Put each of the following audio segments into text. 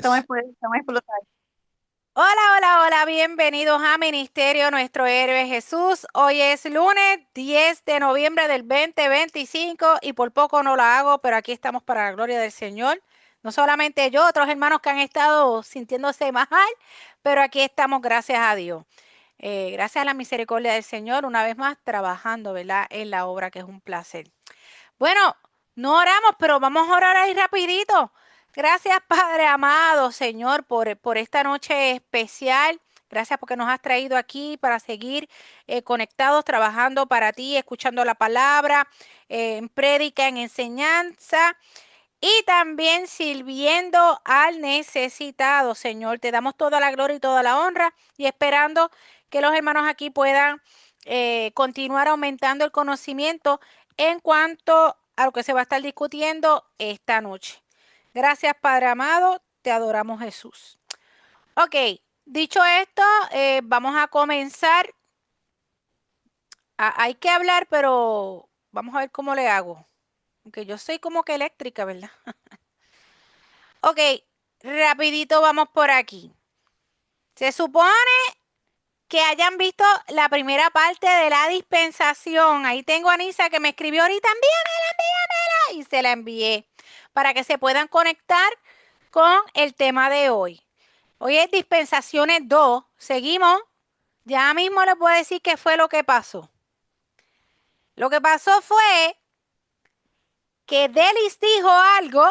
Estamos explotados. Hola, hola, hola, bienvenidos a Ministerio Nuestro Héroe Jesús. Hoy es lunes 10 de noviembre del 2025 y por poco no lo hago, pero aquí estamos para la gloria del Señor. No solamente yo, otros hermanos que han estado sintiéndose mal, pero aquí estamos gracias a Dios. Gracias a la misericordia del Señor, una vez más trabajando, ¿verdad? En la obra, que es un placer. Bueno, no oramos, pero vamos a orar ahí rapidito. Gracias, Padre amado, Señor, por esta noche especial. Gracias porque nos has traído aquí para seguir conectados, trabajando para ti, escuchando la palabra, en prédica, en enseñanza y también sirviendo al necesitado, Señor. Te damos toda la gloria y toda la honra y esperando que los hermanos aquí puedan continuar aumentando el conocimiento en cuanto a lo que se va a estar discutiendo esta noche. Gracias, Padre amado. Te adoramos, Jesús. Ok, dicho esto, vamos a comenzar. Hay que hablar, pero vamos a ver cómo le hago. Aunque yo soy como que eléctrica, ¿verdad? Ok, rapidito vamos por aquí. Se supone que hayan visto la primera parte de la dispensación. Ahí tengo a Anisa que me escribió ahorita, envíamela, envíamela, y se la envié para que se puedan conectar con el tema de hoy. Hoy es dispensaciones 2. Seguimos. Ya mismo les voy a decir qué fue lo que pasó. Lo que pasó fue que Delis dijo algo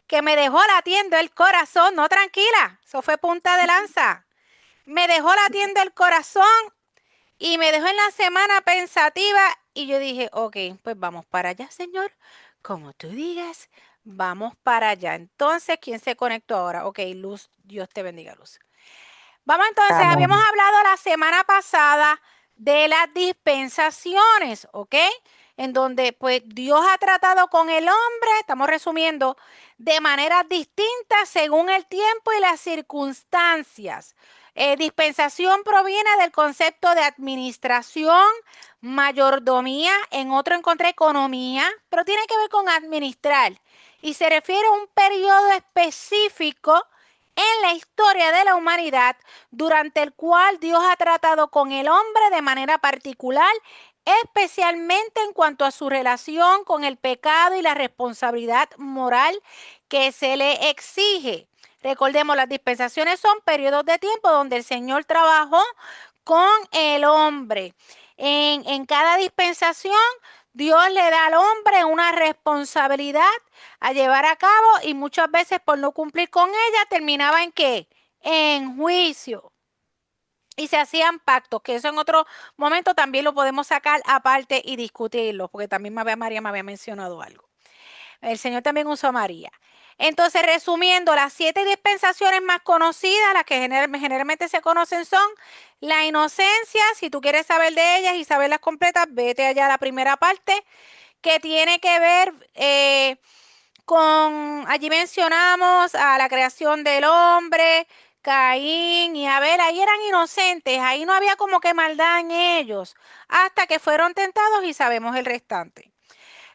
que me dejó latiendo el corazón. No, tranquila, eso fue punta de lanza. Me dejó latiendo el corazón y me dejó en la semana pensativa y yo dije, ok, pues vamos para allá, Señor. Como tú digas, vamos para allá. Entonces, ¿quién se conectó ahora? Ok, Luz, Dios te bendiga, Luz. Vamos entonces, habíamos Amén. hablado la semana pasada de las dispensaciones, ¿ok? En donde pues Dios ha tratado con el hombre, estamos resumiendo, de maneras distintas según el tiempo y las circunstancias. Dispensación proviene del concepto de administración, mayordomía, en otro encontré economía, pero tiene que ver con administrar y se refiere a un periodo específico en la historia de la humanidad durante el cual Dios ha tratado con el hombre de manera particular, especialmente en cuanto a su relación con el pecado y la responsabilidad moral que se le exige. Recordemos, las dispensaciones son periodos de tiempo donde el Señor trabajó con el hombre. En cada dispensación, Dios le da al hombre una responsabilidad a llevar a cabo y muchas veces por no cumplir con ella terminaba en qué? En juicio. Y se hacían pactos, que eso en otro momento también lo podemos sacar aparte y discutirlo, porque también María me había mencionado algo. El Señor también usó a María. Entonces, resumiendo, las 7 dispensaciones más conocidas, las que generalmente se conocen son la inocencia. Si tú quieres saber de ellas y saberlas completas, vete allá a la primera parte, que tiene que ver allí mencionamos a la creación del hombre, Caín y Abel, ahí eran inocentes, ahí no había como que maldad en ellos, hasta que fueron tentados y sabemos el restante.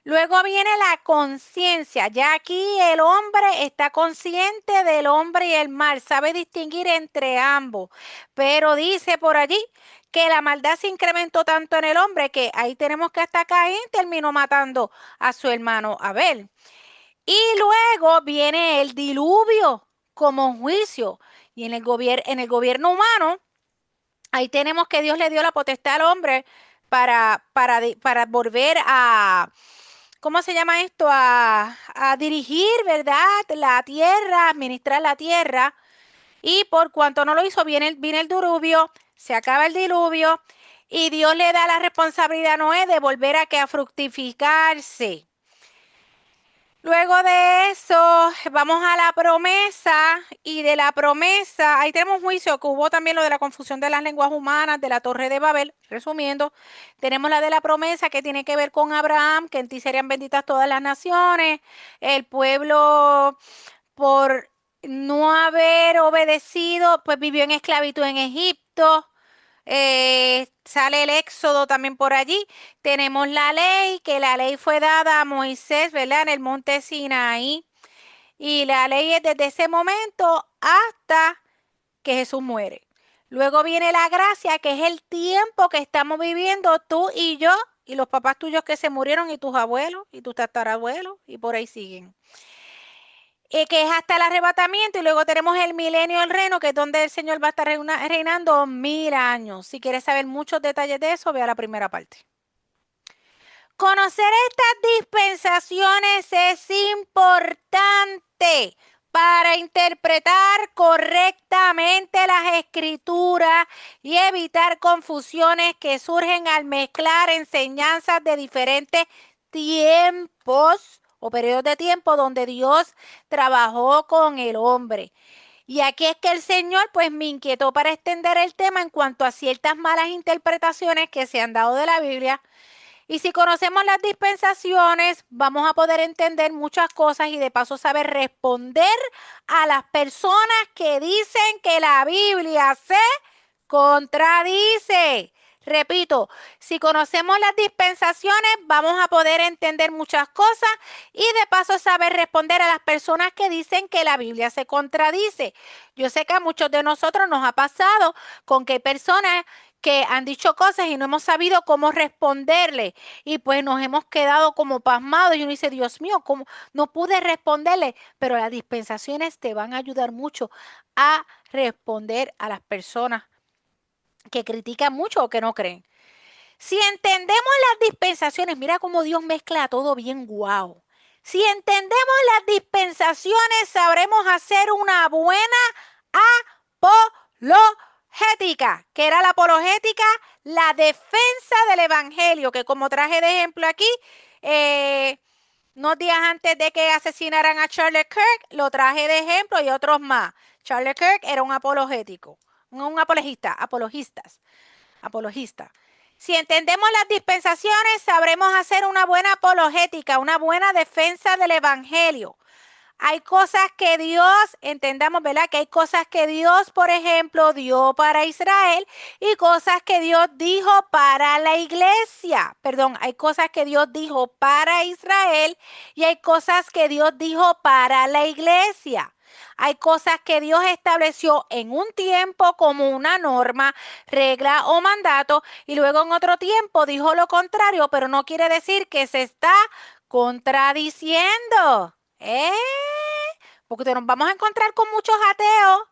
Luego viene la conciencia. Ya aquí el hombre está consciente del hombre y el mal, sabe distinguir entre ambos. Pero dice por allí que la maldad se incrementó tanto en el hombre que ahí tenemos que hasta Caín terminó matando a su hermano Abel. Y luego viene el diluvio como juicio. Y en el gobierno humano, ahí tenemos que Dios le dio la potestad al hombre para volver a, ¿cómo se llama esto? A dirigir, ¿verdad? La tierra, administrar la tierra. Y por cuanto no lo hizo, viene el diluvio, se acaba el diluvio y Dios le da la responsabilidad a Noé de volver a fructificarse. Luego de eso, vamos a la promesa y de la promesa, ahí tenemos juicio, que hubo también lo de la confusión de las lenguas humanas, de la Torre de Babel, resumiendo, tenemos la de la promesa que tiene que ver con Abraham, que en ti serían benditas todas las naciones, el pueblo por no haber obedecido, pues vivió en esclavitud en Egipto. Sale el Éxodo también por allí. Tenemos la ley, que la ley fue dada a Moisés, ¿verdad? En el monte Sinaí. Y la ley es desde ese momento hasta que Jesús muere. Luego viene la gracia, que es el tiempo que estamos viviendo tú y yo, y los papás tuyos que se murieron, y tus abuelos, y tus tatarabuelos, y por ahí siguen. Que es hasta el arrebatamiento, y luego tenemos el milenio del reino, que es donde el Señor va a estar reinando 1000 años. Si quieres saber muchos detalles de eso, ve a la primera parte. Conocer estas dispensaciones es importante para interpretar correctamente las escrituras y evitar confusiones que surgen al mezclar enseñanzas de diferentes tiempos o periodos de tiempo donde Dios trabajó con el hombre. Y aquí es que el Señor pues me inquietó para extender el tema en cuanto a ciertas malas interpretaciones que se han dado de la Biblia. Y si conocemos las dispensaciones, vamos a poder entender muchas cosas y de paso saber responder a las personas que dicen que la Biblia se contradice. Repito, si conocemos las dispensaciones, vamos a poder entender muchas cosas y de paso saber responder a las personas que dicen que la Biblia se contradice. Yo sé que a muchos de nosotros nos ha pasado con que hay personas que han dicho cosas y no hemos sabido cómo responderle y pues nos hemos quedado como pasmados y uno dice, Dios mío, ¿cómo no pude responderle? Pero las dispensaciones te van a ayudar mucho a responder a las personas que critican mucho o que no creen. Si entendemos las dispensaciones, mira cómo Dios mezcla todo bien guau. Si entendemos las dispensaciones, sabremos hacer una buena apologética. ¿Qué era la apologética? La defensa del evangelio, que como traje de ejemplo aquí, unos días antes de que asesinaran a Charlie Kirk, lo traje de ejemplo y otros más. Charlie Kirk era un apologético, un apologista. Si entendemos las dispensaciones, sabremos hacer una buena apologética, una buena defensa del evangelio. Hay cosas que Dios, entendamos, ¿verdad? Que hay cosas que Dios, por ejemplo, dio para Israel y cosas que Dios dijo para la iglesia. Perdón, hay cosas que Dios dijo para Israel y hay cosas que Dios dijo para la iglesia. Hay cosas que Dios estableció en un tiempo como una norma, regla o mandato y luego en otro tiempo dijo lo contrario, pero no quiere decir que se está contradiciendo. Porque nos vamos a encontrar con muchos ateos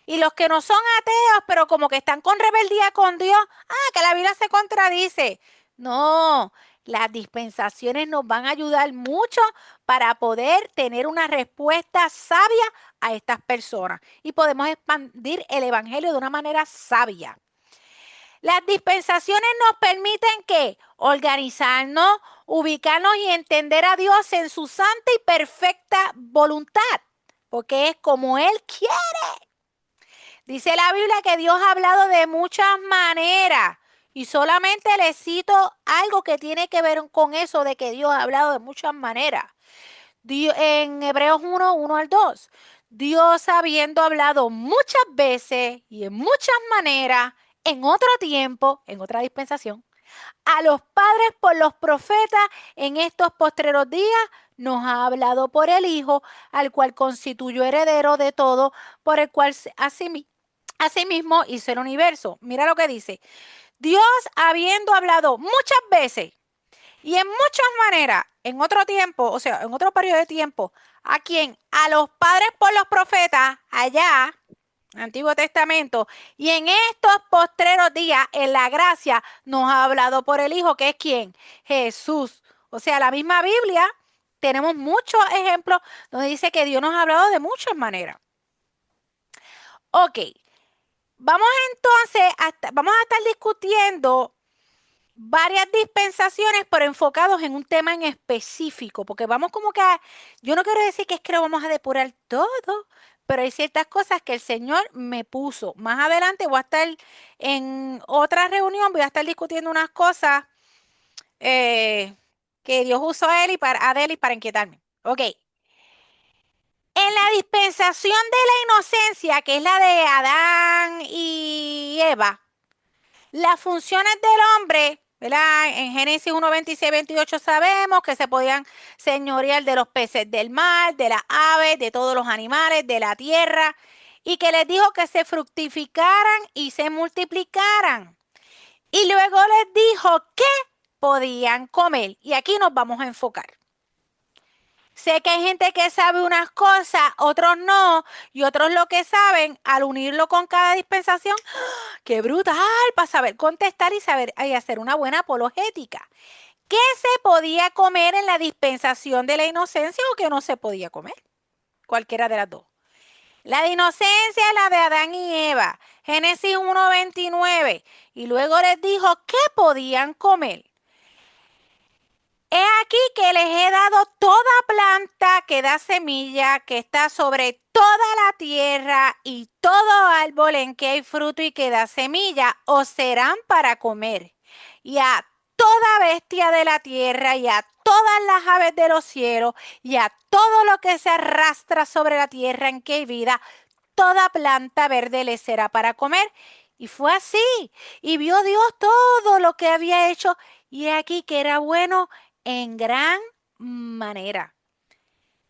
y los que no son ateos, pero como que están con rebeldía con Dios, que la Biblia se contradice. No, las dispensaciones nos van a ayudar mucho para poder tener una respuesta sabia a estas personas y podemos expandir el evangelio de una manera sabia. Las dispensaciones nos permiten que organizarnos, ubicarnos y entender a Dios en su santa y perfecta voluntad, porque es como Él quiere. Dice la Biblia que Dios ha hablado de muchas maneras y solamente le cito algo que tiene que ver con eso de que Dios ha hablado de muchas maneras. En Hebreos 1 al 2, Dios habiendo hablado muchas veces y en muchas maneras, en otro tiempo, en otra dispensación, a los padres por los profetas en estos postreros días, nos ha hablado por el Hijo, al cual constituyó heredero de todo, por el cual asimismo hizo el universo. Mira lo que dice. Dios habiendo hablado muchas veces y en muchas maneras, en otro tiempo, o sea, en otro periodo de tiempo, ¿a quién? A los padres por los profetas, allá, Antiguo Testamento, y en estos postreros días, en la gracia, nos ha hablado por el Hijo, que es ¿quién? Jesús. O sea, la misma Biblia, tenemos muchos ejemplos donde dice que Dios nos ha hablado de muchas maneras. Ok, vamos entonces, vamos a estar discutiendo varias dispensaciones, pero enfocados en un tema en específico, porque vamos como que, yo no quiero decir que es que lo vamos a depurar todo, pero hay ciertas cosas que el Señor me puso. Más adelante voy a estar en otra reunión, voy a estar discutiendo unas cosas que Dios usó a él y para inquietarme. Ok. En la dispensación de la inocencia, que es la de Adán y Eva, las funciones del hombre ¿verdad? En Génesis 1, 26, 28 sabemos que se podían señorear de los peces del mar, de las aves, de todos los animales, de la tierra, y que les dijo que se fructificaran y se multiplicaran. Y luego les dijo que podían comer. Y aquí nos vamos a enfocar. Sé que hay gente que sabe unas cosas, otros no, y otros lo que saben, al unirlo con cada dispensación, ¡qué brutal! Para saber contestar y saber y hacer una buena apologética. ¿Qué se podía comer en la dispensación de la inocencia o qué no se podía comer? Cualquiera de las dos. La de inocencia es la de Adán y Eva, Génesis 1:29. Y luego les dijo qué podían comer. He aquí que les he dado toda planta que da semilla, que está sobre toda la tierra, y todo árbol en que hay fruto y que da semilla, os serán para comer. Y a toda bestia de la tierra, y a todas las aves de los cielos, y a todo lo que se arrastra sobre la tierra en que hay vida, toda planta verde les será para comer. Y fue así. Y vio Dios todo lo que había hecho, y he aquí que era bueno en gran manera.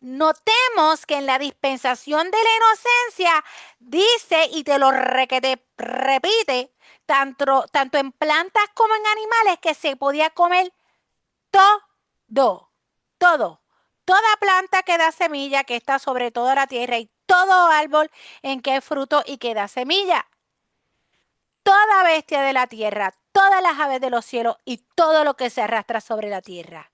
Notemos que en la dispensación de la inocencia dice, y te lo repite, tanto en plantas como en animales, que se podía comer todo, todo. Toda planta que da semilla, que está sobre toda la tierra, y todo árbol en que hay fruto y que da semilla. Toda bestia de la tierra, todas las aves de los cielos y todo lo que se arrastra sobre la tierra.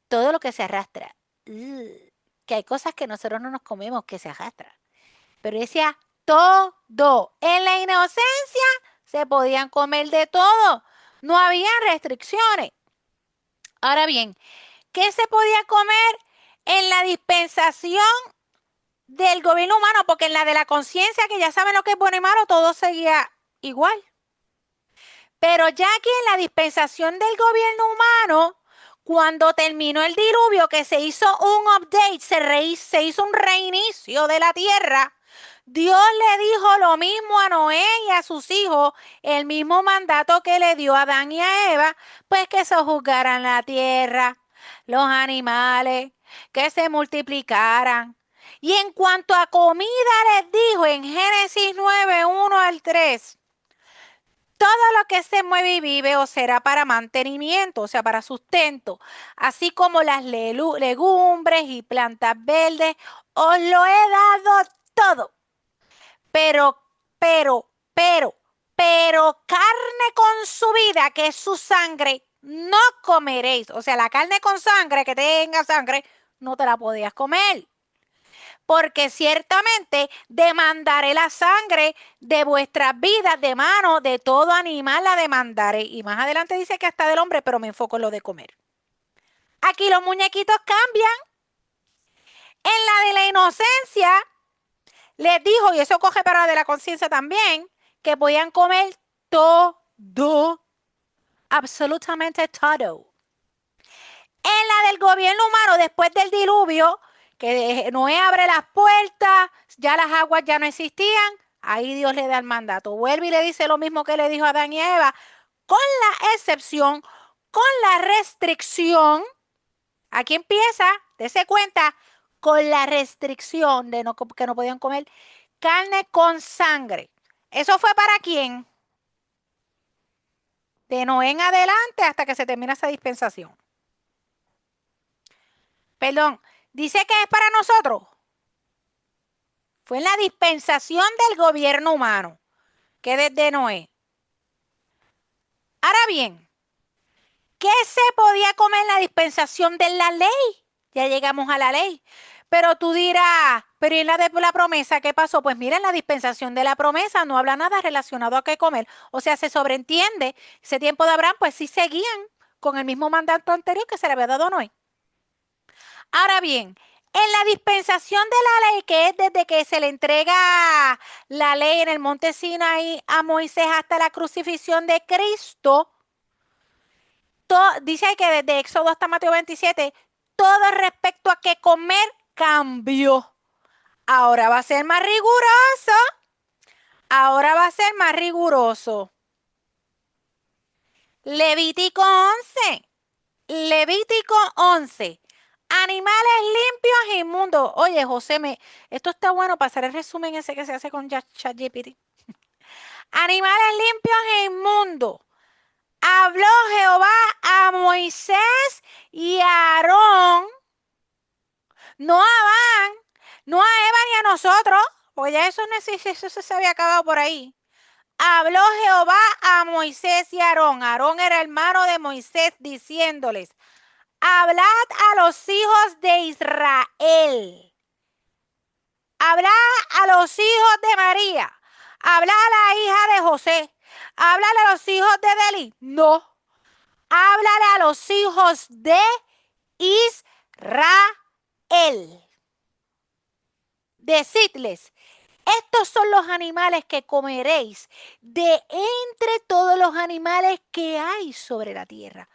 Todo lo que se arrastra. Que hay cosas que nosotros no nos comemos que se arrastran. Pero decía todo. En la inocencia se podían comer de todo. No había restricciones. Ahora bien, ¿qué se podía comer en la dispensación del gobierno humano? Porque en la de la conciencia, que ya saben lo que es bueno y malo, todo seguía igual. Pero ya aquí en la dispensación del gobierno humano, cuando terminó el diluvio, que se hizo un update, se hizo un reinicio de la tierra, Dios le dijo lo mismo a Noé y a sus hijos, el mismo mandato que le dio a Adán y a Eva, pues que sojuzgaran la tierra, los animales, que se multiplicaran. Y en cuanto a comida les dijo en Génesis 9, 1 al 3, todo lo que se mueve y vive os será para mantenimiento, o sea, para sustento, así como las legumbres y plantas verdes, os lo he dado todo. Pero, pero carne con su vida, que es su sangre, no comeréis. O sea, la carne con sangre, que tenga sangre, no te la podías comer. Porque ciertamente demandaré la sangre de vuestras vidas, de mano de todo animal la demandaré. Y más adelante dice que hasta del hombre, pero me enfoco en lo de comer. Aquí los muñequitos cambian. En la de la inocencia, les dijo, y eso coge para la de la conciencia también, que podían comer todo, absolutamente todo. En la del gobierno humano, después del diluvio, que Noé abre las puertas, ya las aguas ya no existían, ahí Dios le da el mandato. Vuelve y le dice lo mismo que le dijo a Adán y a Eva, con la excepción, con la restricción. Aquí empieza, dése cuenta, con la restricción de que no podían comer carne con sangre. ¿Eso fue para quién? De Noé en adelante hasta que se termina esa dispensación. Perdón, dice que es para nosotros. Fue en la dispensación del gobierno humano, que desde Noé. Ahora bien, ¿qué se podía comer en la dispensación de la ley? Ya llegamos a la ley. Pero tú dirás, pero en la de la promesa, ¿qué pasó? Pues mira, en la dispensación de la promesa no habla nada relacionado a qué comer. O sea, se sobreentiende, ese tiempo de Abraham, pues sí seguían con el mismo mandato anterior que se le había dado a Noé. Ahora bien, en la dispensación de la ley, que es desde que se le entrega la ley en el monte Sinaí a Moisés hasta la crucifixión de Cristo, dice que desde Éxodo hasta Mateo 27, todo respecto a qué comer cambió. Ahora va a ser más riguroso. Ahora va a ser más riguroso. Levítico 11. Levítico 11. Animales limpios e inmundos. Oye, José, esto está bueno para hacer el resumen ese que se hace con ChatGPT. Animales limpios e inmundos. Habló Jehová a Moisés y a Aarón, no a Adán, no a Eva ni a nosotros, porque ya eso, eso se había acabado por ahí. Habló Jehová a Moisés y a Aarón. Aarón era hermano de Moisés, diciéndoles: hablad a los hijos de Israel. Hablad a los hijos de María. Hablad a la hija de José. Háblale a los hijos de Deli. No. Háblale a los hijos de Israel. Decidles: estos son los animales que comeréis de entre todos los animales que hay sobre la tierra.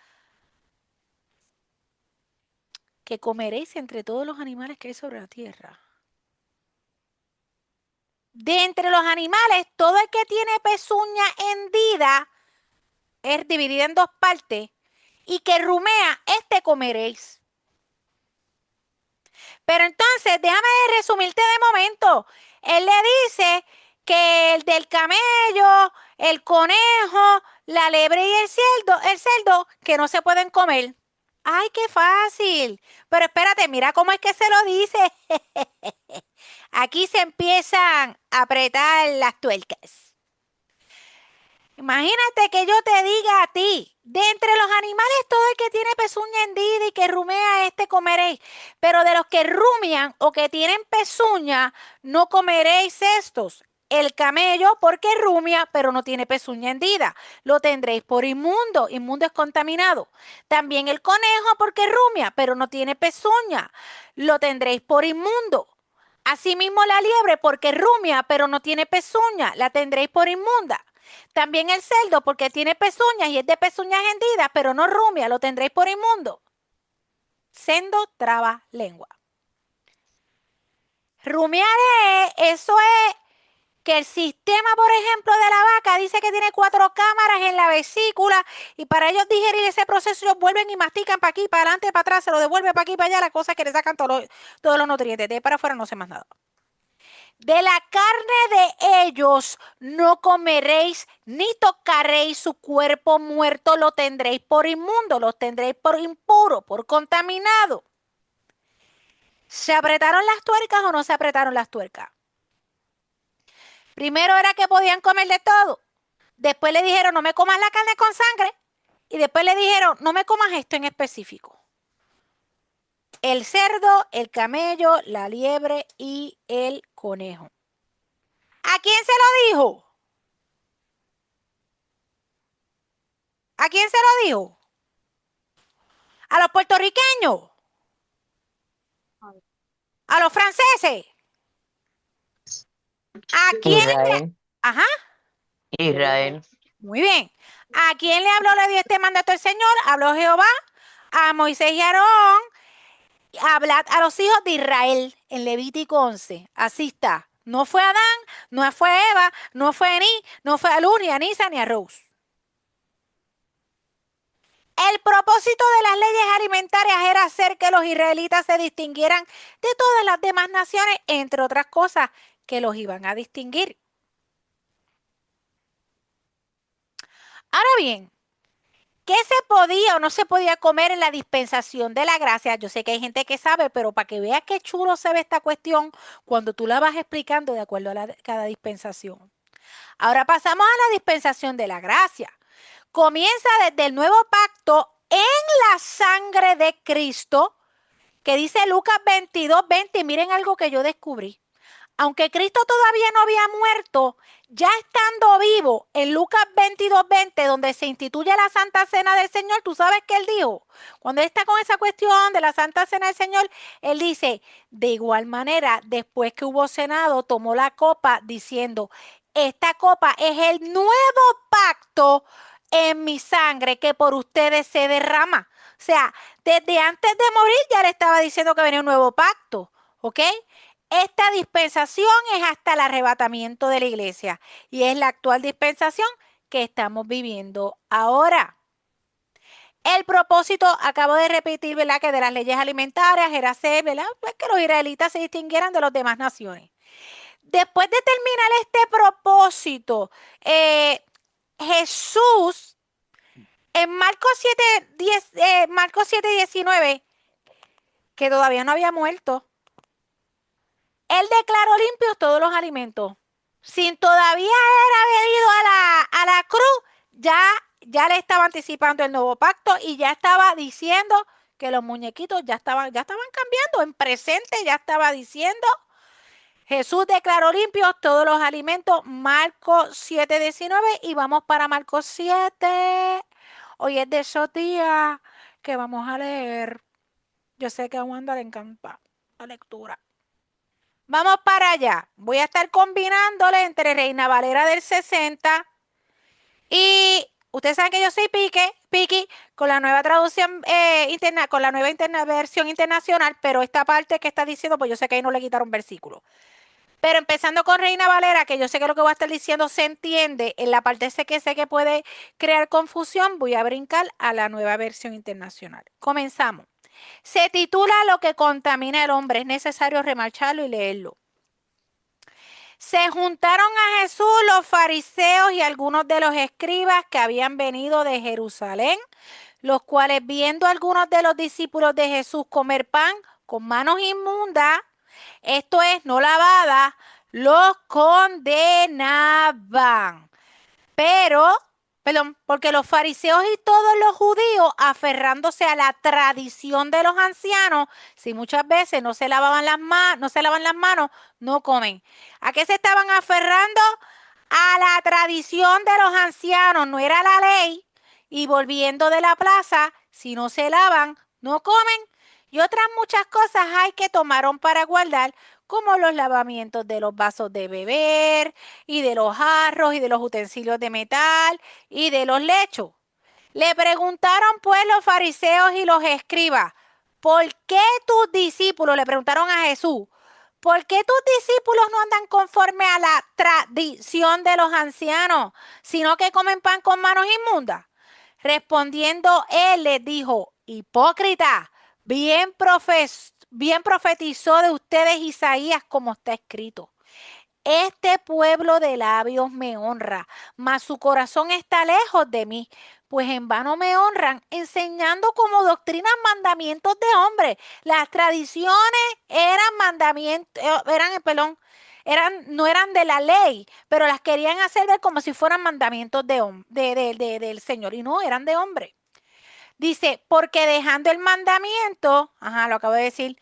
Que comeréis entre todos los animales que hay sobre la tierra. De entre los animales, todo el que tiene pezuña hendida, es dividida en dos partes, y que rumea, este comeréis. Pero entonces, déjame resumirte de momento. Él le dice que el del camello, el conejo, la lebre y el cerdo, que no se pueden comer. ¡Ay, qué fácil! Pero espérate, mira cómo es que se lo dice. Aquí se empiezan a apretar las tuercas. Imagínate que yo te diga a ti, de entre los animales todo el que tiene pezuña hendida y que rumea comeréis, pero de los que rumian o que tienen pezuña no comeréis estos. El camello porque rumia pero no tiene pezuña hendida, lo tendréis por inmundo, inmundo es contaminado. También el conejo porque rumia pero no tiene pezuña, lo tendréis por inmundo. Asimismo la liebre porque rumia pero no tiene pezuña, la tendréis por inmunda. También el cerdo porque tiene pezuñas y es de pezuñas hendidas, pero no rumia, lo tendréis por inmundo. Sendo traba lengua. Rumiar eso es que el sistema, por ejemplo, de la vaca dice que tiene 4 cámaras en la vesícula y para ellos digerir ese proceso ellos vuelven y mastican para aquí, para adelante, para atrás, se lo devuelve para aquí, para allá, la cosa es que le sacan todos los nutrientes. De ahí para afuera no sé más nada. De la carne de ellos no comeréis, ni tocaréis su cuerpo muerto, lo tendréis por inmundo, lo tendréis por impuro, por contaminado. ¿Se apretaron las tuercas o no se apretaron las tuercas? Primero era que podían comer de todo. Después le dijeron, no me comas la carne con sangre. Y después le dijeron, no me comas esto en específico. El cerdo, el camello, la liebre y el conejo. ¿A quién se lo dijo? ¿A quién se lo dijo? ¿A los puertorriqueños? ¿A los franceses? ¿A quién? Israel. Ajá. Israel. Muy bien. ¿A quién le habló, le dio este mandato el Señor? Habló Jehová a Moisés y a Aarón. Hablad a los hijos de Israel en Levítico 11. Así está. No fue Adán, no fue Eva, no fue Ení, no fue a Luz, ni a Nisa, ni a Rose. El propósito de las leyes alimentarias era hacer que los israelitas se distinguieran de todas las demás naciones, entre otras cosas que los iban a distinguir. Ahora bien, ¿qué se podía o no se podía comer en la dispensación de la gracia? Yo sé que hay gente que sabe, pero para que veas qué chulo se ve esta cuestión cuando tú la vas explicando de acuerdo a cada dispensación. Ahora pasamos a la dispensación de la gracia. Comienza desde el nuevo pacto en la sangre de Cristo, que dice Lucas 22:20. Miren algo que yo descubrí. Aunque Cristo todavía no había muerto, ya estando vivo en Lucas 22:20, donde se instituye la Santa Cena del Señor, ¿tú sabes qué él dijo? Cuando él está con esa cuestión de la Santa Cena del Señor, él dice, de igual manera, después que hubo cenado, tomó la copa diciendo, esta copa es el nuevo pacto en mi sangre que por ustedes se derrama. O sea, desde antes de morir ya le estaba diciendo que venía un nuevo pacto, ¿ok? Esta dispensación es hasta el arrebatamiento de la iglesia y es la actual dispensación que estamos viviendo ahora. El propósito, acabo de repetir, ¿verdad? Que de las leyes alimentarias era hacer, ¿verdad? Pues que los israelitas se distinguieran de las demás naciones. Después de terminar este propósito, Jesús, en Marcos 7, 10, Marcos 7, 19, que todavía no había muerto, él declaró limpios todos los alimentos. Sin todavía haber ido a la cruz, ya le estaba anticipando el nuevo pacto y ya estaba diciendo que los muñequitos ya estaban cambiando. En presente ya estaba diciendo, Jesús declaró limpios todos los alimentos, Marcos 7, 19, y vamos para Marcos 7. Hoy es de esos días que vamos a leer. Yo sé que a Wanda le encanta la lectura. Vamos para allá. Voy a estar combinándole entre Reina Valera del 60 y ustedes saben que yo soy piqui con la nueva traducción con la nueva versión internacional, pero esta parte que está diciendo, pues yo sé que ahí no le quitaron versículo. Pero empezando con Reina Valera, que yo sé que lo que voy a estar diciendo se entiende, en la parte sé que puede crear confusión, voy a brincar a la nueva versión internacional. Comenzamos. Se titula Lo que contamina al hombre. Es necesario remarcharlo y leerlo. Se juntaron a Jesús los fariseos y algunos de los escribas que habían venido de Jerusalén, los cuales viendo a algunos de los discípulos de Jesús comer pan con manos inmundas, esto es, no lavadas, los condenaban. Porque los fariseos y todos los judíos, aferrándose a la tradición de los ancianos, si muchas veces no se lavan las manos, no comen. ¿A qué se estaban aferrando? A la tradición de los ancianos, no era la ley. Y volviendo de la plaza, si no se lavan, no comen. Y otras muchas cosas hay que tomaron para guardar, como los lavamientos de los vasos de beber y de los jarros y de los utensilios de metal y de los lechos. Le preguntaron pues los fariseos y los escribas, ¿por qué tus discípulos, le preguntaron a Jesús, ¿por qué tus discípulos no andan conforme a la tradición de los ancianos, sino que comen pan con manos inmundas? Respondiendo él les dijo, hipócrita, bien profetizó de ustedes Isaías como está escrito. Este pueblo de labios me honra, mas su corazón está lejos de mí, pues en vano me honran, enseñando como doctrinas mandamientos de hombres. Las tradiciones eran mandamientos, no eran de la ley, pero las querían hacer ver como si fueran mandamientos del Señor, y no, eran de hombre. Dice, porque dejando el mandamiento, lo acabo de decir,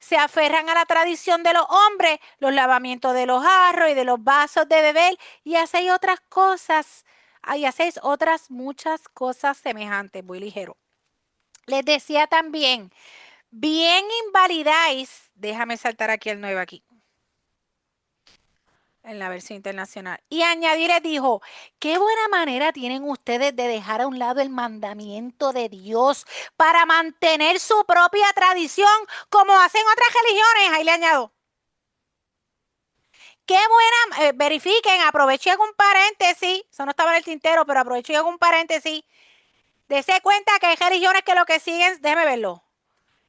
se aferran a la tradición de los hombres, los lavamientos de los jarros y de los vasos de beber, y hacéis otras cosas, y hacéis otras muchas cosas semejantes. Voy ligero. Les decía también, bien invalidáis, déjame saltar aquí el 9 aquí, en la versión internacional. Y añadirles dijo, qué buena manera tienen ustedes de dejar a un lado el mandamiento de Dios para mantener su propia tradición como hacen otras religiones. Ahí le añado. Qué buena, verifiquen, aproveché un paréntesis, eso no estaba en el tintero, pero aproveché un paréntesis. Dese cuenta que hay religiones que lo que siguen, déjeme verlo,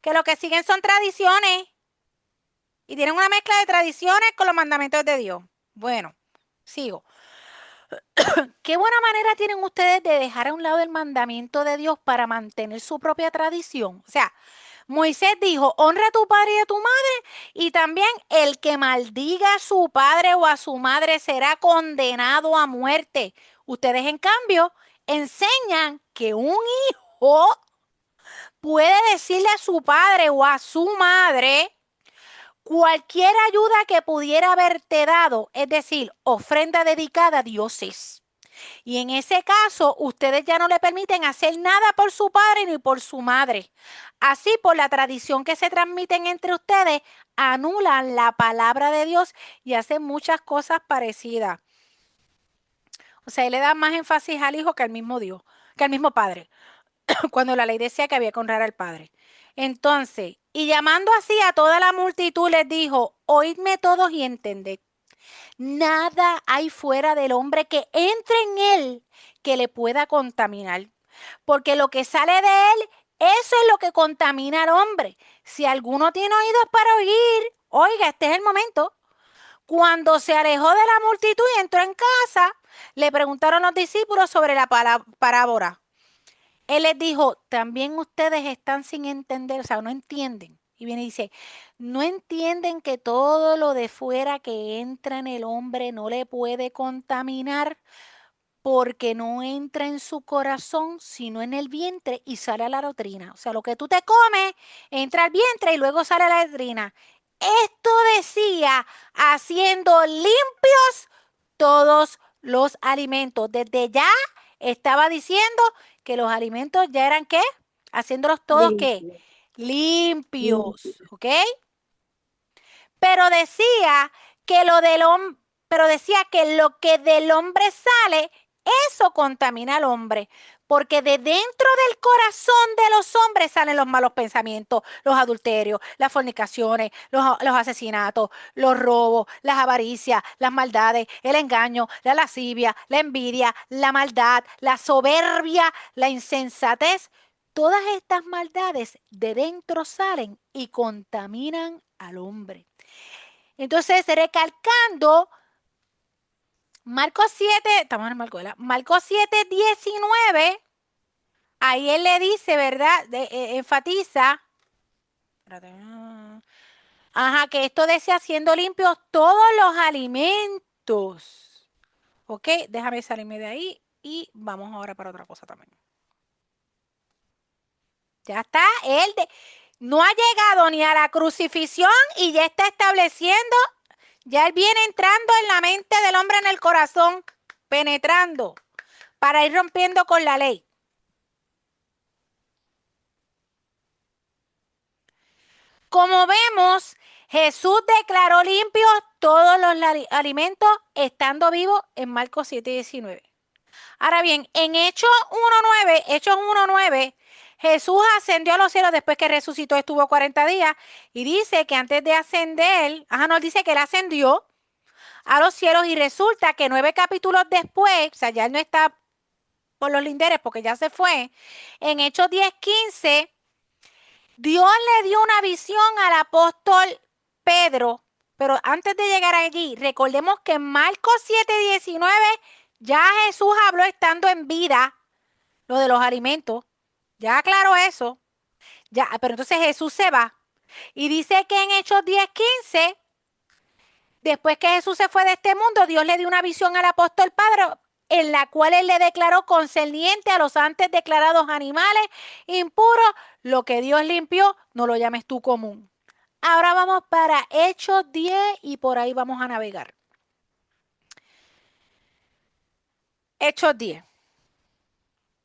que lo que siguen son tradiciones y tienen una mezcla de tradiciones con los mandamientos de Dios. Bueno, sigo. Qué buena manera tienen ustedes de dejar a un lado el mandamiento de Dios para mantener su propia tradición. O sea, Moisés dijo, honra a tu padre y a tu madre, y también el que maldiga a su padre o a su madre será condenado a muerte. Ustedes, en cambio, enseñan que un hijo puede decirle a su padre o a su madre cualquier ayuda que pudiera haberte dado, es decir, ofrenda dedicada a dioses. Y en ese caso, ustedes ya no le permiten hacer nada por su padre ni por su madre. Así, por la tradición que se transmiten entre ustedes, anulan la palabra de Dios y hacen muchas cosas parecidas. O sea, él le da más énfasis al hijo que al mismo Dios, que al mismo padre, cuando la ley decía que había que honrar al padre. Entonces, y llamando así a toda la multitud, les dijo, oídme todos y entended. Nada hay fuera del hombre que entre en él que le pueda contaminar, porque lo que sale de él, eso es lo que contamina al hombre. Si alguno tiene oídos para oír, oiga, este es el momento. Cuando se alejó de la multitud y entró en casa, le preguntaron los discípulos sobre la parábola. Él les dijo, también ustedes están sin entender, o sea, no entienden. Y viene y dice, no entienden que todo lo de fuera que entra en el hombre no le puede contaminar porque no entra en su corazón, sino en el vientre y sale a la latrina. O sea, lo que tú te comes entra al vientre y luego sale a la latrina. Esto decía, haciendo limpios todos los alimentos. Desde ya estaba diciendo que los alimentos ya eran ¿qué? Haciéndolos todos ¿qué? Limpio, limpio. Limpios, ¿ok? Pero decía que lo del hombre, pero decía que lo que del hombre sale, eso contamina al hombre, porque de dentro del corazón de los hombres salen los malos pensamientos, los adulterios, las fornicaciones, los asesinatos, los robos, las avaricias, las maldades, el engaño, la lascivia, la envidia, la maldad, la soberbia, la insensatez. Todas estas maldades de dentro salen y contaminan al hombre. Entonces, recalcando Marcos 7, estamos en Marcos, ¿verdad? Marcos 7, 19, ahí él le dice, ¿verdad? Enfatiza, espérate, ajá, que esto decía siendo limpios todos los alimentos. Ok, déjame salirme de ahí y vamos ahora para otra cosa también. Ya está, no ha llegado ni a la crucifixión y ya está estableciendo. Ya él viene entrando en la mente del hombre, en el corazón, penetrando, para ir rompiendo con la ley. Como vemos, Jesús declaró limpios todos los alimentos estando vivos en Marcos 7:19. Ahora bien, en Hechos 1:9, Jesús ascendió a los cielos después que resucitó, estuvo 40 días, y dice que antes de ascender, nos dice que él ascendió a los cielos y resulta que 9 capítulos después, o sea, ya él no está por los linderes porque ya se fue, en Hechos 10:15, Dios le dio una visión al apóstol Pedro, pero antes de llegar allí, recordemos que en Marcos 7:19 ya Jesús habló estando en vida, lo de los alimentos, ya aclaró eso, ya, pero entonces Jesús se va y dice que en Hechos 10:15, después que Jesús se fue de este mundo, Dios le dio una visión al apóstol Pedro, en la cual él le declaró concerniente a los antes declarados animales impuros, lo que Dios limpió, no lo llames tú común. Ahora vamos para Hechos 10 y por ahí vamos a navegar. Hechos 10.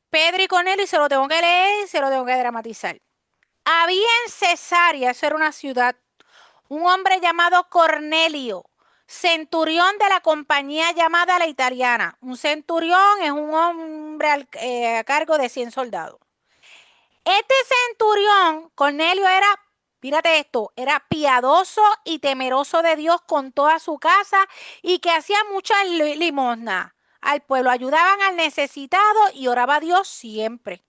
Pedro y Cornelio, y se lo tengo que leer y se lo tengo que dramatizar. Había en Cesarea, eso era una ciudad, un hombre llamado Cornelio, centurión de la compañía llamada la italiana. Un centurión es un hombre a cargo de 100 soldados. Este centurión, Cornelio, era, fíjate esto, era piadoso y temeroso de Dios con toda su casa y que hacía muchas limosnas al pueblo. Ayudaban al necesitado y oraba a Dios siempre.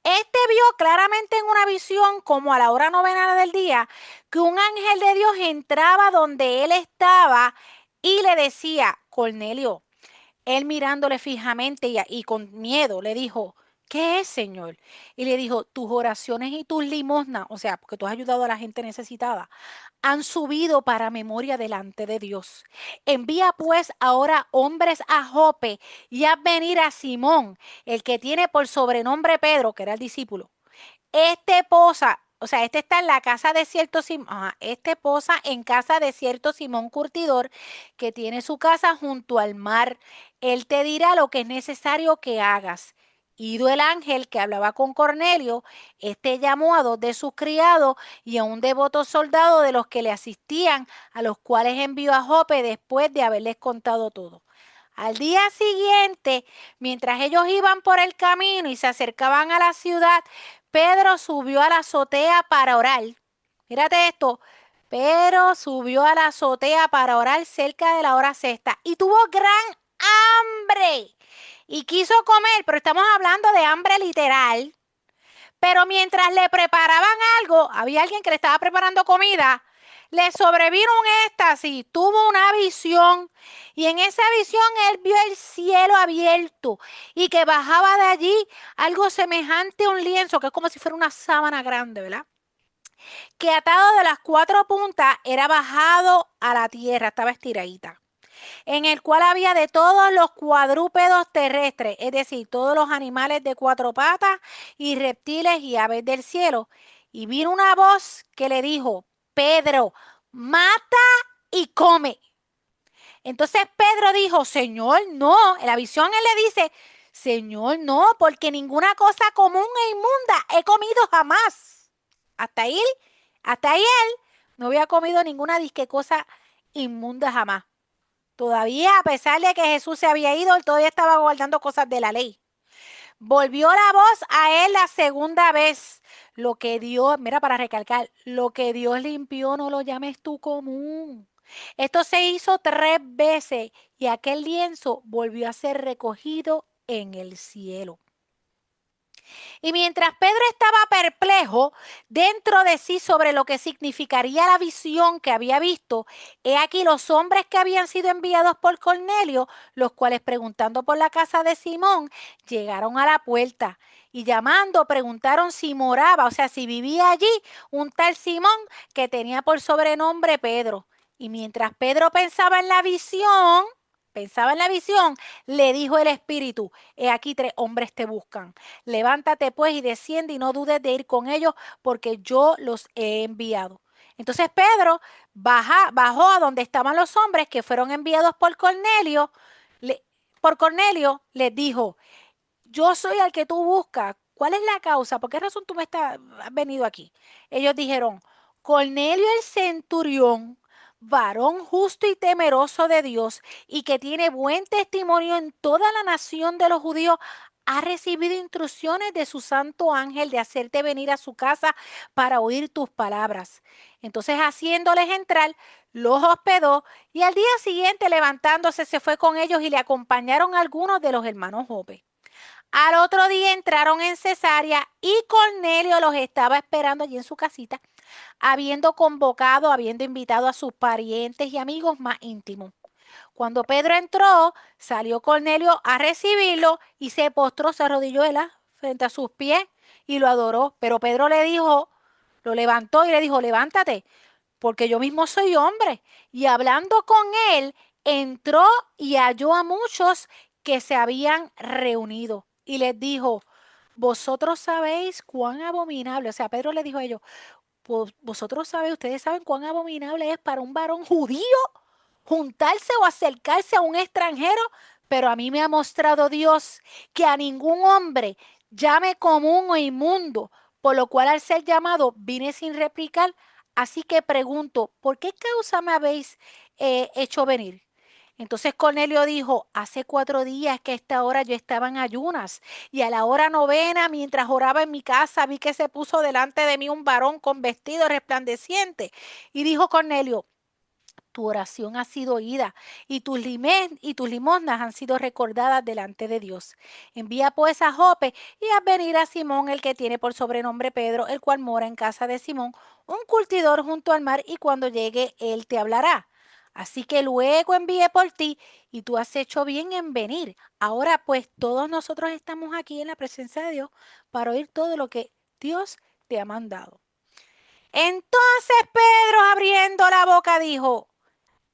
Este vio claramente en una visión, como a la hora novena del día, que un ángel de Dios entraba donde él estaba y le decía, Cornelio, él mirándole fijamente y con miedo le dijo, ¿qué es, Señor? Y le dijo, tus oraciones y tus limosnas, o sea, porque tú has ayudado a la gente necesitada, han subido para memoria delante de Dios. Envía pues ahora hombres a Jope y haz venir a Simón, el que tiene por sobrenombre Pedro, que era el discípulo. Este posa, o sea, este está en la casa de cierto Simón, este posa en casa de cierto Simón Curtidor, que tiene su casa junto al mar. Él te dirá lo que es necesario que hagas. Ido el ángel que hablaba con Cornelio, este llamó a 2 de sus criados y a un devoto soldado de los que le asistían, a los cuales envió a Jope después de haberles contado todo. Al día siguiente, mientras ellos iban por el camino y se acercaban a la ciudad, Pedro subió a la azotea para orar. Mírate esto. Pedro subió a la azotea para orar cerca de la hora sexta y tuvo gran hambre. y quiso comer, pero estamos hablando de hambre literal. Pero mientras le preparaban algo, había alguien que le estaba preparando comida, le sobrevino un éxtasis, tuvo una visión y en esa visión él vio el cielo abierto y que bajaba de allí algo semejante a un lienzo, que es como si fuera una sábana grande, ¿verdad? Que atado de las 4 puntas era bajado a la tierra, estaba estiradita, en el cual había de todos los cuadrúpedos terrestres, es decir, todos los animales de 4 patas y reptiles y aves del cielo. Y vino una voz que le dijo: Pedro, mata y come. Entonces Pedro dijo: Señor, no. En la visión él le dice: Señor, no, porque ninguna cosa común e inmunda he comido jamás. Hasta ahí él no había comido ninguna disque cosa inmunda jamás. Todavía, a pesar de que Jesús se había ido, él todavía estaba guardando cosas de la ley. Volvió la voz a él la segunda vez. Lo que Dios, mira, para recalcar, lo que Dios limpió no lo llames tú común. Esto se hizo 3 veces y aquel lienzo volvió a ser recogido en el cielo. Y mientras Pedro estaba perplejo dentro de sí sobre lo que significaría la visión que había visto, he aquí los hombres que habían sido enviados por Cornelio, los cuales preguntando por la casa de Simón, llegaron a la puerta y llamando preguntaron si moraba, o sea, si vivía allí un tal Simón que tenía por sobrenombre Pedro. Y mientras Pedro pensaba en la visión, le dijo el Espíritu: He aquí 3 hombres te buscan. Levántate pues y desciende y no dudes de ir con ellos, porque yo los he enviado. Entonces Pedro bajó a donde estaban los hombres que fueron enviados por Cornelio. Les dijo: Yo soy al que tú buscas. ¿Cuál es la causa? ¿Por qué razón tú has venido aquí? Ellos dijeron: Cornelio el centurión, varón justo y temeroso de Dios, y que tiene buen testimonio en toda la nación de los judíos, ha recibido instrucciones de su santo ángel de hacerte venir a su casa para oír tus palabras. Entonces, haciéndoles entrar, los hospedó y al día siguiente, levantándose, se fue con ellos y le acompañaron algunos de los hermanos Jope. Al otro día entraron en Cesarea y Cornelio los estaba esperando allí en su casita, habiendo invitado a sus parientes y amigos más íntimos. Cuando Pedro entró, salió Cornelio a recibirlo y se postró, se arrodilló frente a sus pies y lo adoró. Pero Pedro lo levantó y le dijo: Levántate, porque yo mismo soy hombre. Y hablando con él, entró y halló a muchos que se habían reunido. Y les dijo: Vosotros sabéis cuán abominable, o sea, Pedro le dijo a ellos: Vosotros sabéis, ustedes saben cuán abominable es para un varón judío juntarse o acercarse a un extranjero, pero a mí me ha mostrado Dios que a ningún hombre llame común o inmundo, por lo cual al ser llamado vine sin replicar. Así que pregunto: ¿por qué causa me habéis hecho venir? Entonces Cornelio dijo: Hace 4 días que a esta hora yo estaba en ayunas, y a la hora 9, mientras oraba en mi casa, vi que se puso delante de mí un varón con vestido resplandeciente. Y dijo Cornelio: Tu oración ha sido oída y tus limosnas han sido recordadas delante de Dios. Envía pues a Jope y haz venir a Simón, el que tiene por sobrenombre Pedro, el cual mora en casa de Simón, un curtidor junto al mar, y cuando llegue él te hablará. Así que luego envié por ti y tú has hecho bien en venir. Ahora pues todos nosotros estamos aquí en la presencia de Dios para oír todo lo que Dios te ha mandado. Entonces Pedro, abriendo la boca, dijo: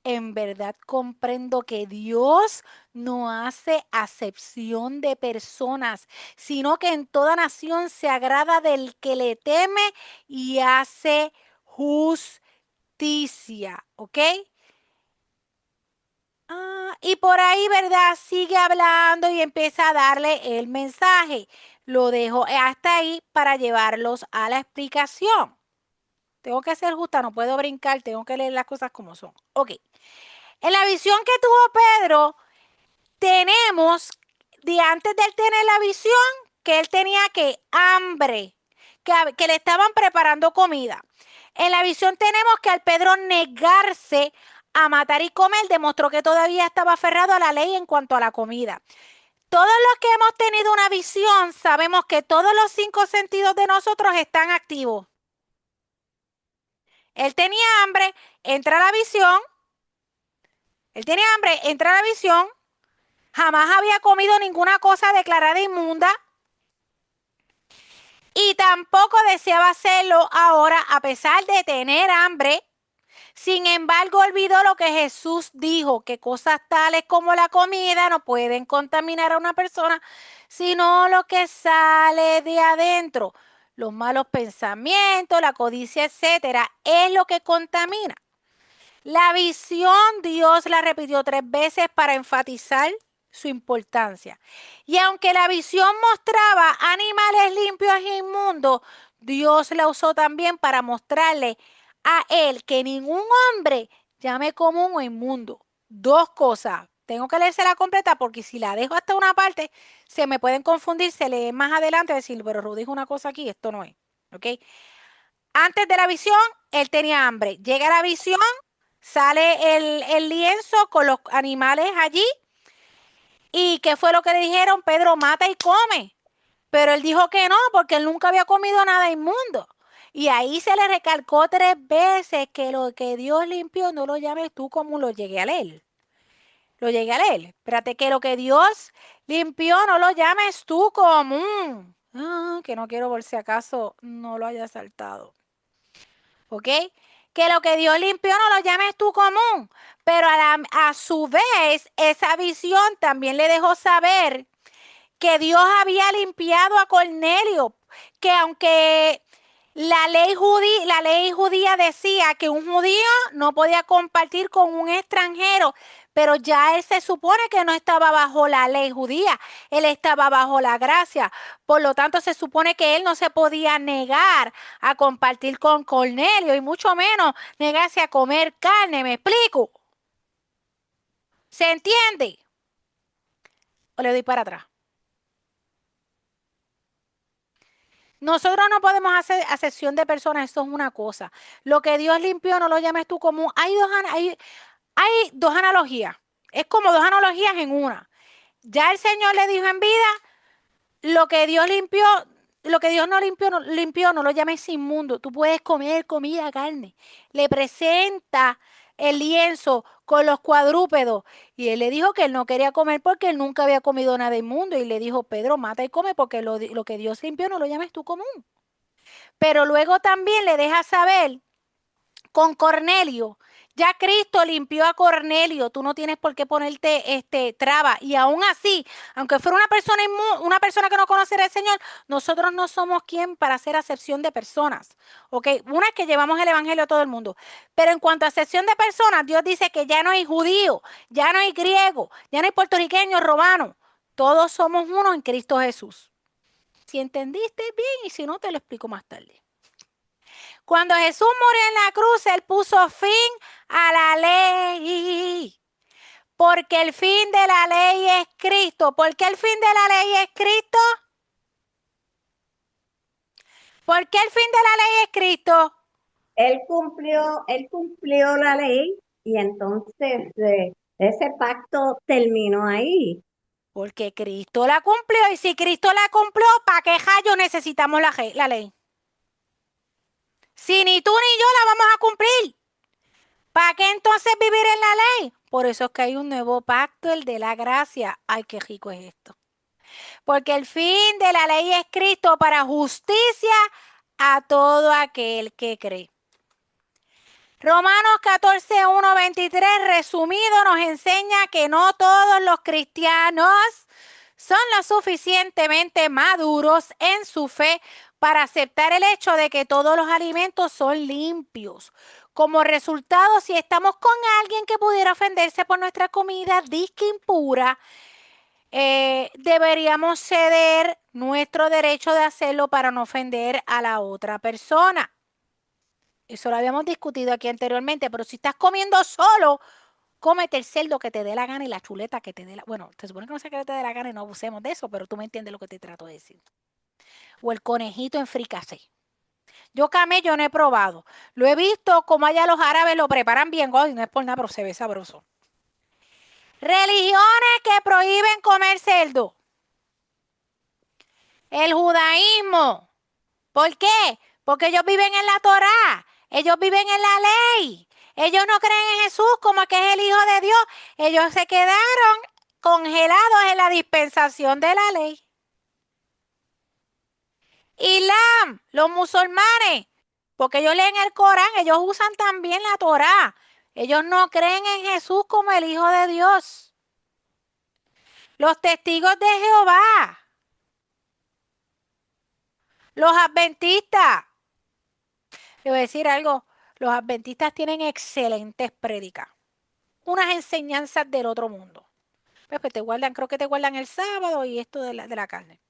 En verdad comprendo que Dios no hace acepción de personas, sino que en toda nación se agrada del que le teme y hace justicia. ¿Ok? Y por ahí, ¿verdad? Sigue hablando y empieza a darle el mensaje. Lo dejo hasta ahí para llevarlos a la explicación. Tengo que ser justa, no puedo brincar, tengo que leer las cosas como son. Ok. En la visión que tuvo Pedro, tenemos, de antes de él tener la visión, que él tenía hambre, que le estaban preparando comida. En la visión tenemos que al Pedro negarse a matar y comer, demostró que todavía estaba aferrado a la ley en cuanto a la comida. Todos los que hemos tenido una visión sabemos que todos los 5 sentidos de nosotros están activos. Él tenía hambre, entra la visión. Él tenía hambre, entra la visión. Jamás había comido ninguna cosa declarada inmunda. Y tampoco deseaba hacerlo ahora a pesar de tener hambre. Sin embargo, olvidó lo que Jesús dijo, que cosas tales como la comida no pueden contaminar a una persona, sino lo que sale de adentro. Los malos pensamientos, la codicia, etcétera, es lo que contamina. La visión Dios la repitió 3 veces para enfatizar su importancia. Y aunque la visión mostraba animales limpios e inmundos, Dios la usó también para mostrarle a él que ningún hombre llame común o inmundo. 2 cosas. Tengo que leérsela completa porque si la dejo hasta una parte, se me pueden confundir, se lee más adelante y decir, pero Ruth dijo una cosa aquí, esto no es. ¿Ok? Antes de la visión, él tenía hambre. Llega la visión, sale el lienzo con los animales allí. ¿Y qué fue lo que le dijeron? Pedro, mata y come. Pero él dijo que no, porque él nunca había comido nada inmundo. Y ahí se le recalcó 3 veces que lo que Dios limpió no lo llames tú como lo llegué a leer. Lo llegué a leer. Espérate, que lo que Dios limpió no lo llames tú común. Que no quiero por si acaso no lo haya saltado. ¿Ok? Que lo que Dios limpió no lo llames tú común. Pero a su vez, esa visión también le dejó saber que Dios había limpiado a Cornelio, que aunque la ley judía decía que un judío no podía compartir con un extranjero, pero ya él se supone que no estaba bajo la ley judía, él estaba bajo la gracia. Por lo tanto, se supone que él no se podía negar a compartir con Cornelio y mucho menos negarse a comer carne, ¿me explico? ¿Se entiende? ¿O le doy para atrás? Nosotros no podemos hacer acepción de personas, eso es una cosa. Lo que Dios limpió no lo llames tú común. Hay 2 analogías. Es como 2 analogías en una. Ya el Señor le dijo en vida, lo que Dios limpió, lo que Dios no limpió, no lo llames inmundo. Tú puedes comer comida, carne. Le presenta el lienzo con los cuadrúpedos. Y él le dijo que él no quería comer porque él nunca había comido nada inmundo. Y le dijo, Pedro, mata y come porque lo que Dios limpió no lo llames tú común. Pero luego también le deja saber con Cornelio. Ya Cristo limpió a Cornelio, tú no tienes por qué ponerte traba. Y aún así, aunque fuera una persona que no conociera al Señor, nosotros no somos quien para hacer acepción de personas. ¿Ok? Una es que llevamos el evangelio a todo el mundo. Pero en cuanto a acepción de personas, Dios dice que ya no hay judío, ya no hay griego, ya no hay puertorriqueño, romano. Todos somos uno en Cristo Jesús. Si entendiste bien y si no, te lo explico más tarde. Cuando Jesús murió en la cruz, Él puso fin a la ley. Porque el fin de la ley es Cristo. ¿Por qué el fin de la ley es Cristo? ¿Por qué el fin de la ley es Cristo? Él cumplió la ley y entonces ese pacto terminó ahí. Porque Cristo la cumplió. Y si Cristo la cumplió, ¿para qué rayos necesitamos la ley? Si ni tú ni yo la vamos a cumplir, ¿para qué entonces vivir en la ley? Por eso es que hay un nuevo pacto, el de la gracia. Ay, qué rico es esto. Porque el fin de la ley es Cristo para justicia a todo aquel que cree. Romanos 14, 1, 23, resumido, nos enseña que no todos los cristianos son lo suficientemente maduros en su fe para aceptar el hecho de que todos los alimentos son limpios. Como resultado, si estamos con alguien que pudiera ofenderse por nuestra comida disque impura, deberíamos ceder nuestro derecho de hacerlo para no ofender a la otra persona. Eso lo habíamos discutido aquí anteriormente, pero si estás comiendo solo, cómete el cerdo que te dé la gana y la chuleta que te dé la... Bueno, se supone que no sé qué te dé la gana y no abusemos de eso, pero tú me entiendes lo que te trato de decir. O el conejito en fricasé. Yo camello no he probado. Lo he visto como allá los árabes lo preparan bien, y no es por nada, pero se ve sabroso. Religiones que prohíben comer cerdo. El judaísmo. ¿Por qué? Porque ellos viven en la Torá. Ellos viven en la ley. Ellos no creen en Jesús como que es el Hijo de Dios. Ellos se quedaron congelados en la dispensación de la ley. Islam, los musulmanes, porque ellos leen el Corán, ellos usan también la Torá. Ellos no creen en Jesús como el Hijo de Dios. Los testigos de Jehová, los adventistas. Le voy a decir algo, los adventistas tienen excelentes prédicas, unas enseñanzas del otro mundo. Pues te guardan, creo que te guardan el sábado y esto de la carne.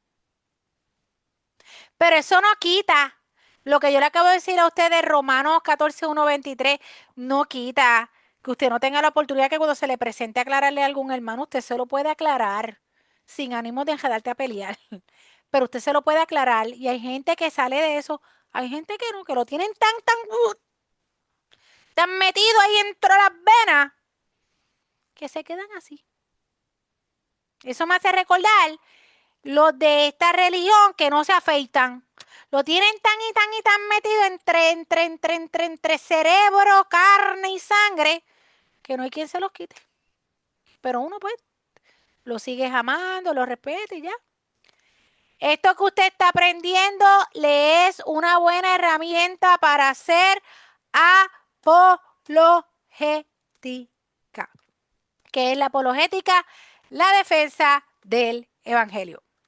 Pero eso no quita lo que yo le acabo de decir a usted de Romanos 14, 1, 23, no quita que usted no tenga la oportunidad que cuando se le presente aclararle a algún hermano, usted se lo puede aclarar sin ánimo de enredarte a pelear. Pero usted se lo puede aclarar y hay gente que sale de eso, hay gente que no, que lo tienen tan metido ahí dentro de las venas que se quedan así. Eso me hace recordar los de esta religión que no se afeitan. Lo tienen tan metido entre cerebro, carne y sangre que no hay quien se los quite. Pero uno pues lo sigue amando, lo respeta y ya. Esto que usted está aprendiendo le es una buena herramienta para hacer apologética. ¿Qué es la apologética? La defensa del evangelio.